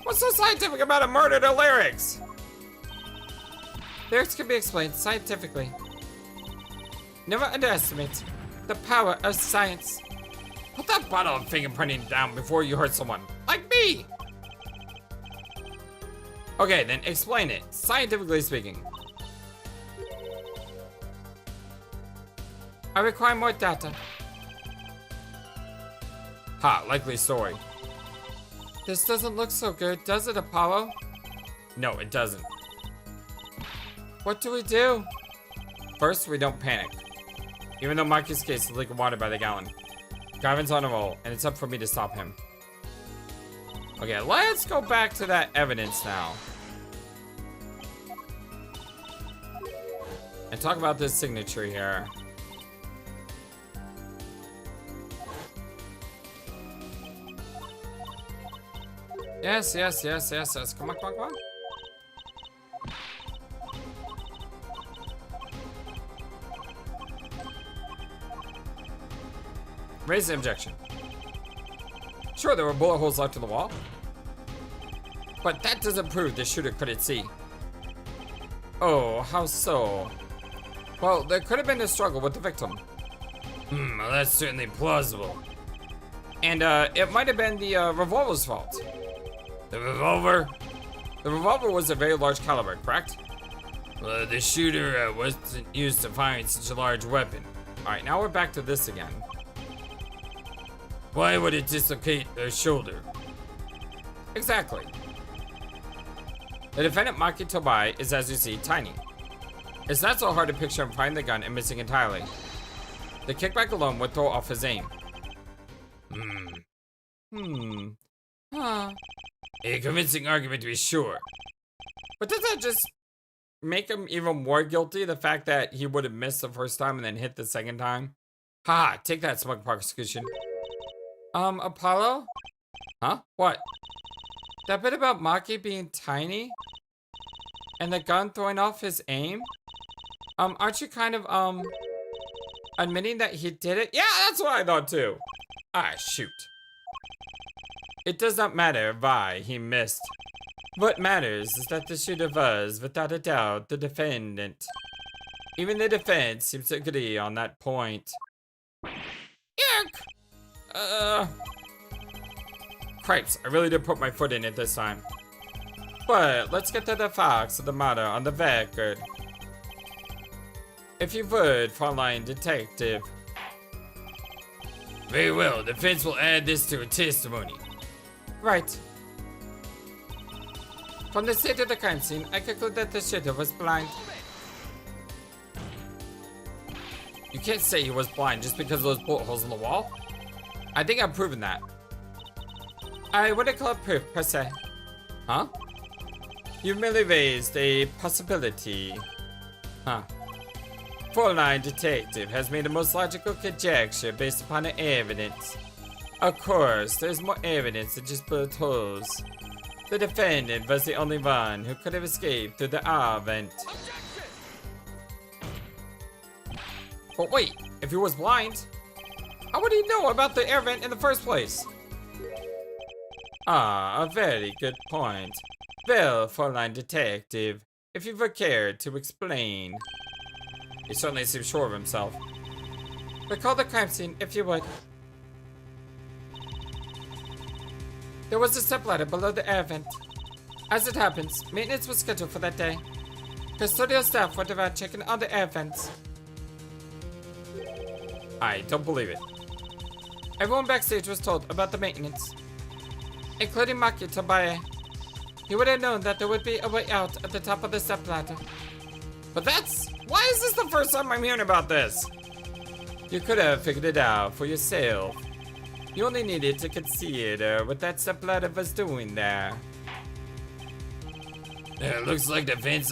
S1: What's so scientific about a murder to lyrics? Lyrics can be explained scientifically. Never underestimate the power of science. Put that bottle of fingerprinting down before you hurt someone. Like me! Okay, then explain it, scientifically speaking. I require more data. Ha, likely story. This doesn't look so good, does it, Apollo? No, it doesn't. What do we do? First, we don't panic. Even though Maki's case is leaking water by the gallon. Gavin's on a roll, and it's up for me to stop him. Okay, let's go back to that evidence now. And talk about this signature here. Yes, yes, yes, yes, yes. Come on, come on, come on. Raise the objection. Sure, there were bullet holes left in the wall, but that doesn't prove the shooter couldn't see. Oh, how so? Well, there could have been a struggle with the victim.
S2: Well, that's certainly plausible.
S1: And it might have been the revolver's fault.
S2: The revolver?
S1: The revolver was a very large caliber, correct?
S2: Well, the shooter wasn't used to firing such a large weapon.
S1: Alright, now we're back to this again.
S2: Why would it dislocate their shoulder?
S1: Exactly. The defendant, Maki Tobai, is, as you see, tiny. It's not so hard to picture him firing the gun and missing entirely. The kickback alone would throw off his aim. Huh.
S2: A convincing argument to be sure.
S1: But does that just make him even more guilty? The fact that he would have missed the first time and then hit the second time? Ha! Take that, smug prosecution. Apollo? Huh? What? That bit about Maki being tiny? And the gun throwing off his aim? Aren't you kind of, admitting that he did it? Yeah, that's what I thought too. Ah, shoot. It does not matter why he missed. What matters is that the shooter was, without a doubt, the defendant. Even the defense seems to agree on that point. Yuck! Cripes, I really did put my foot in it this time. But let's get to the facts of the matter on the record. If you would, frontline detective.
S2: Very well, defense will add this to a testimony.
S1: Right. From the state of the crime scene, I conclude that the shooter was blind. You can't say he was blind just because of those bullet holes in the wall. I think I've proven that. I wouldn't call it proof, per se. Huh? You merely raised a possibility. Huh. Frontline detective has made the most logical conjecture based upon the evidence. Of course, there's more evidence than just bullet holes. The defendant was the only one who could have escaped through the air vent. But wait, if he was blind, how would he know about the air vent in the first place? Ah, a very good point. Well, Frontline detective, if you would care to explain. He certainly seems sure of himself. Recall the crime scene, if you would. There was a stepladder below the air vent. As it happens, maintenance was scheduled for that day. Custodial staff went around checking all the air vents. I don't believe it. Everyone backstage was told about the maintenance, including Maki Tobae. He would have known that there would be a way out at the top of the stepladder. But why is this the first time I'm hearing about this? You could have figured it out for yourself. You only needed to consider what that stepladder was doing there.
S2: It looks like the defense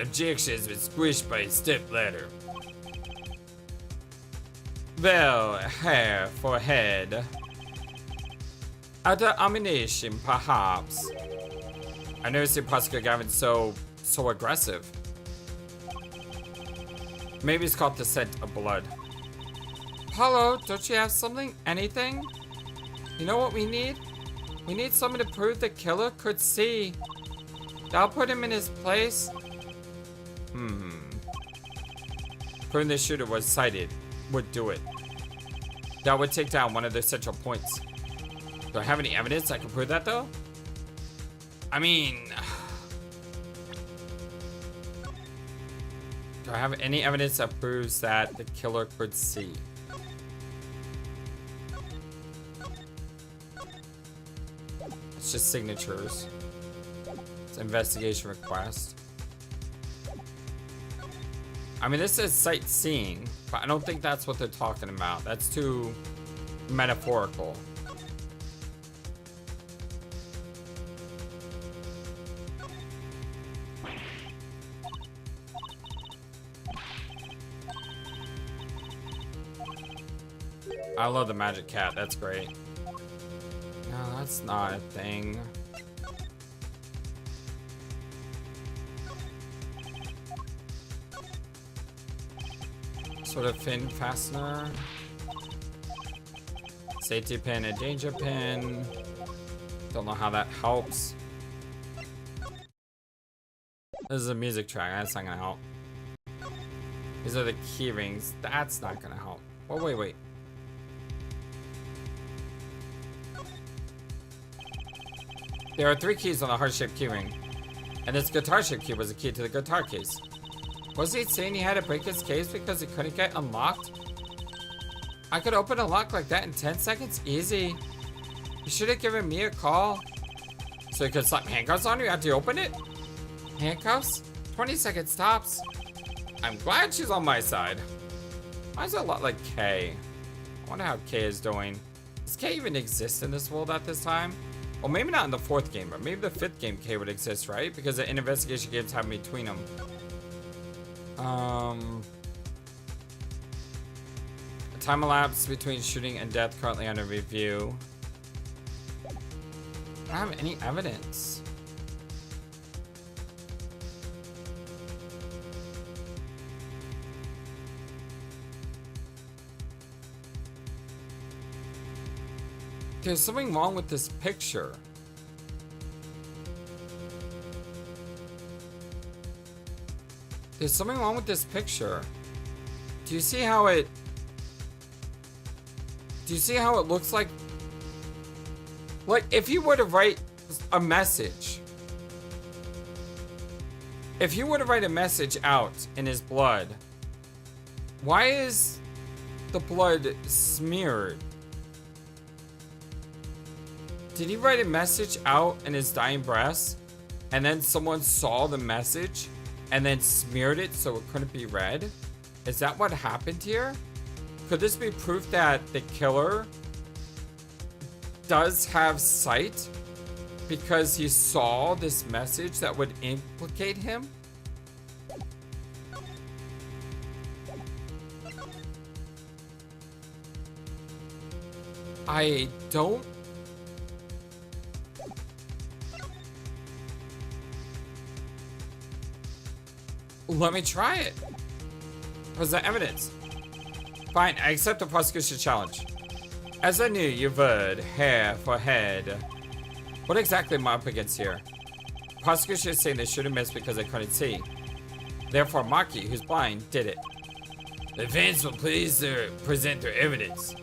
S2: objection has been squished by a stepladder.
S1: Well, hair for head. Other ammunition, perhaps. I never seen Prosecutor Gavin so aggressive. Maybe it's called the scent of blood. Apollo, don't you have something? Anything? You know what we need? We need someone to prove the killer could see. That'll put him in his place. Proving the shooter was sighted would do it. That would take down one of their central points. Do I have any evidence that can prove that though? I mean, do I have any evidence that proves that the killer could see? It's just signatures. It's an investigation request. I mean, this is sightseeing, but I don't think that's what they're talking about. That's too metaphorical. I love the magic cat. That's great. No, that's not a thing. Sort of fin fastener. Safety pin and danger pin. Don't know how that helps. This is a music track. That's not gonna help. These are the key rings. That's not gonna help. Oh, wait. There are 3 keys on the heart-shaped keyring. And this guitar-shaped key was a key to the guitar case. Was he saying he had to break his case because it couldn't get unlocked? I could open a lock like that in 10 seconds? Easy. You should have given me a call. So you could slap handcuffs on you after you open it? Handcuffs? 20 seconds tops. I'm glad she's on my side. Mine's a lot like Kay. I wonder how Kay is doing. Does Kay even exist in this world at this time? Well, maybe not in the 4th game, but maybe the 5th game Kay would exist, right? Because the investigation games have between them. A time elapsed between shooting and death currently under review. I don't have any evidence. There's something wrong with this picture. There's something wrong with this picture. Do you see how it... Do you see how it looks like... Like, if you were to write a message... If you were to write a message out in his blood... Why is the blood smeared? Did he write a message out in his dying breaths? And then someone saw the message? And then smeared it so it couldn't be read? Is that what happened here? Could this be proof that the killer does have sight because he saw this message that would implicate him? I don't... Let me try it. What's the evidence? Fine, I accept the prosecution challenge. As I knew, you would, hair for head. What exactly am I up against here? Prosecution is saying they should have missed because they couldn't see. Therefore, Maki, who's blind, did it.
S2: The defense will please present their evidence.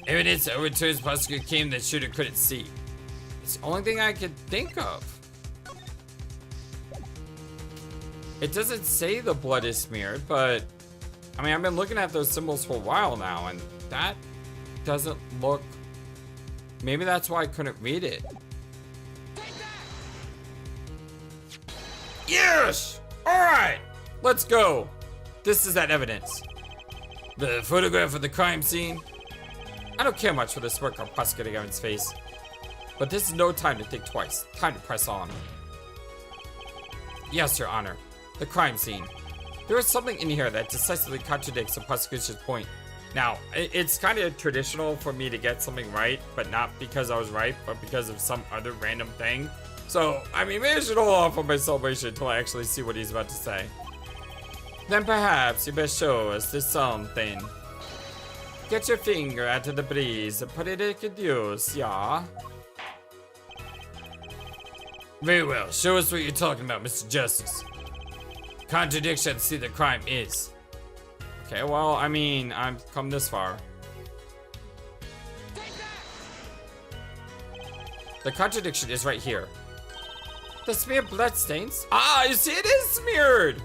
S2: Evidence that overturns prosecutor claim that shooter couldn't see.
S1: It's the only thing I could think of. It doesn't say the blood is smeared, but I mean, I've been looking at those symbols for a while now, and that doesn't look... Maybe that's why I couldn't read it. Yes! Alright! Let's go! This is that evidence.
S2: The photograph of the crime scene.
S1: I don't care much for the smirk on Prosecutor Gavin's face. But this is no time to think twice. Time to press on. Yes, Your Honor. The crime scene. There is something in here that decisively contradicts the prosecution's point. Now, it's kind of traditional for me to get something right, but not because I was right, but because of some other random thing. So, I mean, maybe I should hold off on my celebration until I actually see what he's about to say. Then perhaps you best show us this something. Get your finger out of the breeze and put it in use, yeah?
S2: Very well, show us what you're talking about, Mr. Justice. Contradiction, see the crime is.
S1: Okay, well, I mean, I've come this far. The contradiction is right here. The smeared bloodstains? Ah, you see, it is smeared!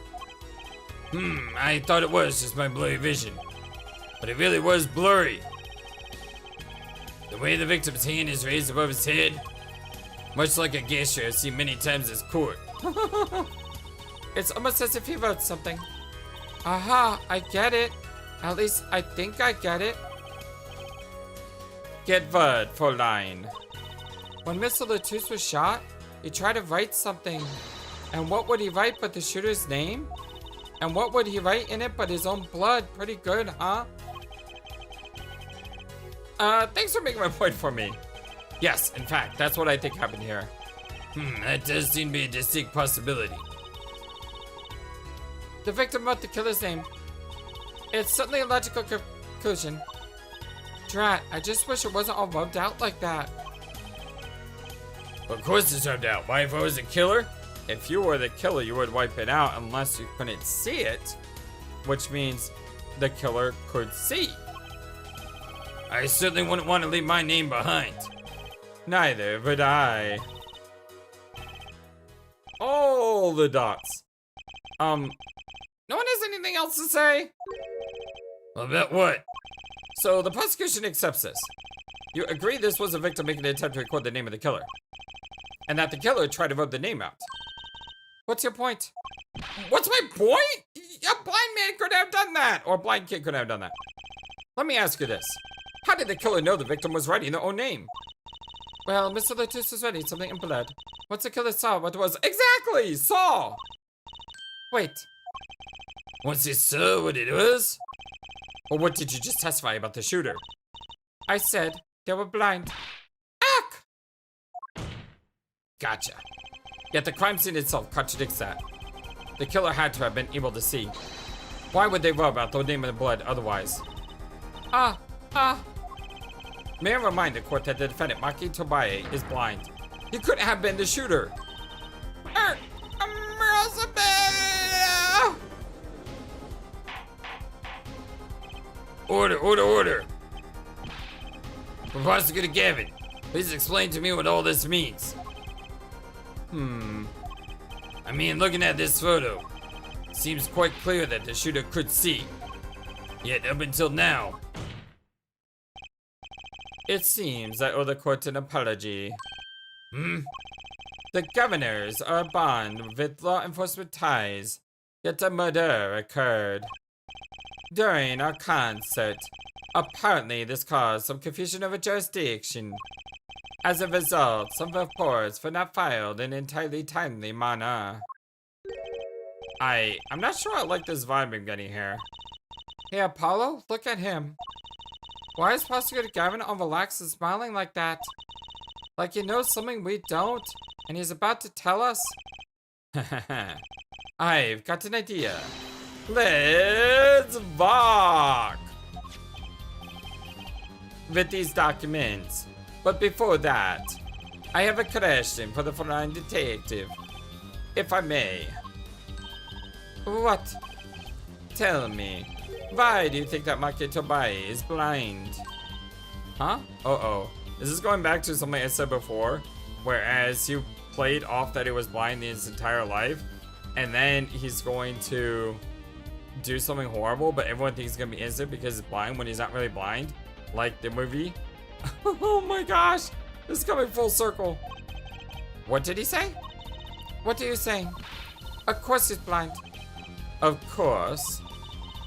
S2: I thought it was just my blurry vision. But it really was blurry. The way the victim's hand is raised above his head, much like a gesture I've seen many times in court.
S1: It's almost as if he wrote something. Aha, I get it. At least I think I get it. Get word for line. When Mr. Latouche was shot, he tried to write something. And what would he write but the shooter's name? And what would he write in it but his own blood? Pretty good, huh? Thanks for making my point for me. Yes, in fact, that's what I think happened here.
S2: That does seem to be a distinct possibility.
S1: The victim wrote the killer's name. It's certainly a logical conclusion. Drat, I just wish it wasn't all rubbed out like that.
S2: Of course it's rubbed out. Why, if I was a killer?
S1: If you were the killer, you would wipe it out unless you couldn't see it, which means the killer could see.
S2: I certainly wouldn't want to leave my name behind.
S1: Neither would I. All the dots. No one has anything else to say?
S2: About what?
S1: So the prosecution accepts this. You agree this was a victim making an attempt to record the name of the killer, and that the killer tried to rub the name out. What's your point? What's my point? A blind man could have done that, or a blind kid could have done that. Let me ask you this. How did the killer know the victim was writing their own name? Well, Mr. Lotus was writing something in blood. Once the killer saw what it was, exactly, saw! Wait.
S2: Once he saw what it was?
S1: Or what did you just testify about the shooter? I said they were blind. Ack! Gotcha. Yet the crime scene itself contradicts that. The killer had to have been able to see. Why would they rub out the name of the blood otherwise? May I remind the court that the defendant, Maki Tobae, is blind. He couldn't have been the shooter.
S2: Order. Prosecutor Gavin, please explain to me what all this means. I mean, looking at this photo, it seems quite clear that the shooter could see. Yet up until now,
S1: it seems I owe the court an apology. The governors are bound with law enforcement ties, yet a murder occurred. During our concert, apparently this caused some confusion over jurisdiction. As a result, some reports were not filed in an entirely timely manner. I'm not sure I like this vibe I'm getting here. Hey Apollo, look at him. Why is Prosecutor Gavin all relaxed and smiling like that? Like he knows something we don't, and he's about to tell us? I've got an idea. Let's rock with these documents. But before that, I have a question for the flying detective, if I may. What? Tell me, why do you think that Maki Tobae is blind? Huh? Uh-oh. Is this going back to something I said before? Whereas he played off that he was blind his entire life, and then he's going to do something horrible, but everyone thinks he's gonna be innocent because he's blind when he's not really blind, like the movie. Oh my gosh, this is coming full circle. What did he say? What are you saying? Of course he's blind. Of course.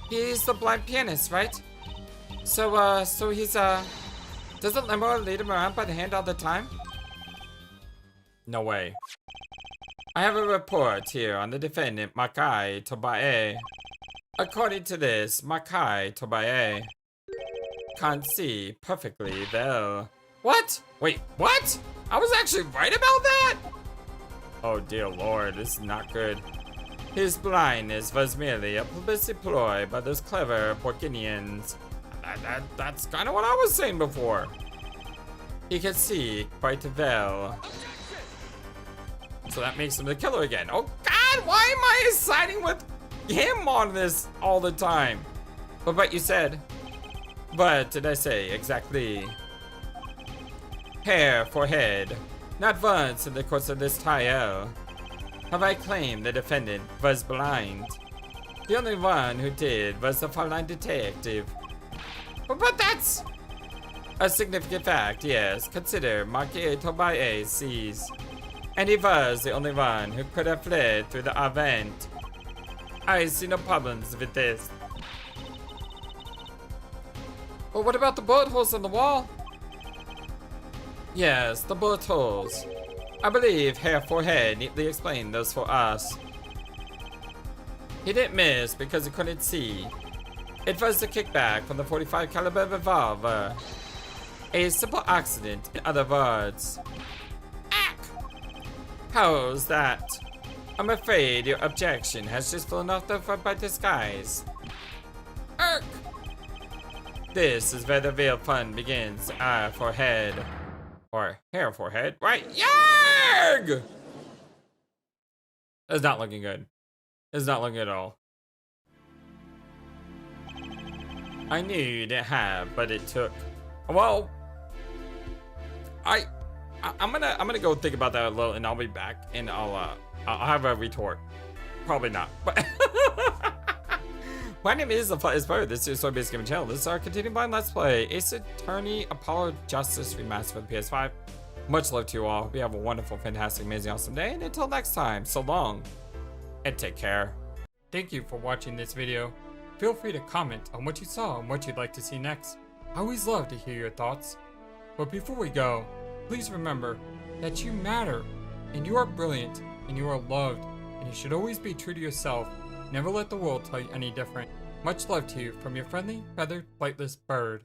S1: He's the blind pianist, right? So he's doesn't Limo lead him around by the hand all the time? No way. I have a report here on the defendant, Maki Tobae. According to this, Maki Tobae can't see perfectly well. What? Wait, what? I was actually right about that? Oh dear lord, this is not good. His blindness was merely a publicity ploy by those clever Porkinians. That's kind of what I was saying before. He can see quite well. So that makes him the killer again. Oh god, why am I siding with him on this all the time? But you said. What did I say exactly? Hair for head. Not once in the course of this trial have I claimed the defendant was blind. The only one who did was the frontline detective. But that's a significant fact, yes. Consider Maki Tobae sees. And he was the only one who could have fled through the event. I see no problems with this. But what about the bullet holes in the wall? Yes, the bullet holes. I believe Hair for Head neatly explained those for us. He didn't miss because he couldn't see. It was the kickback from the .45 caliber revolver. A simple accident, in other words. Ack! How's that? I'm afraid your objection has just flown off the front by disguise. Irk! This is where the real fun begins. Forehead. Or hair forehead. Right? Yarg! It's not looking good. It's not looking good at all. I knew you didn't have, but it took. Well, I'm gonna go think about that a little, and I'll be back, and I'll have a retort. Probably not, but my name is FlightlessBird. This is your Basic Gaming channel. This is our continuing blind Let's Play Ace Attorney Apollo Justice Remaster for the PS5. Much love to you all. We have a wonderful, fantastic, amazing, awesome day, and until next time, so long, and take care. Thank you for watching this video. Feel free to comment on what you saw and what you'd like to see next. I always love to hear your thoughts. But before we go, please remember that you matter, and you are brilliant, and you are loved, and you should always be true to yourself. Never let the world tell you any different. Much love to you from your friendly, feathered, flightless bird.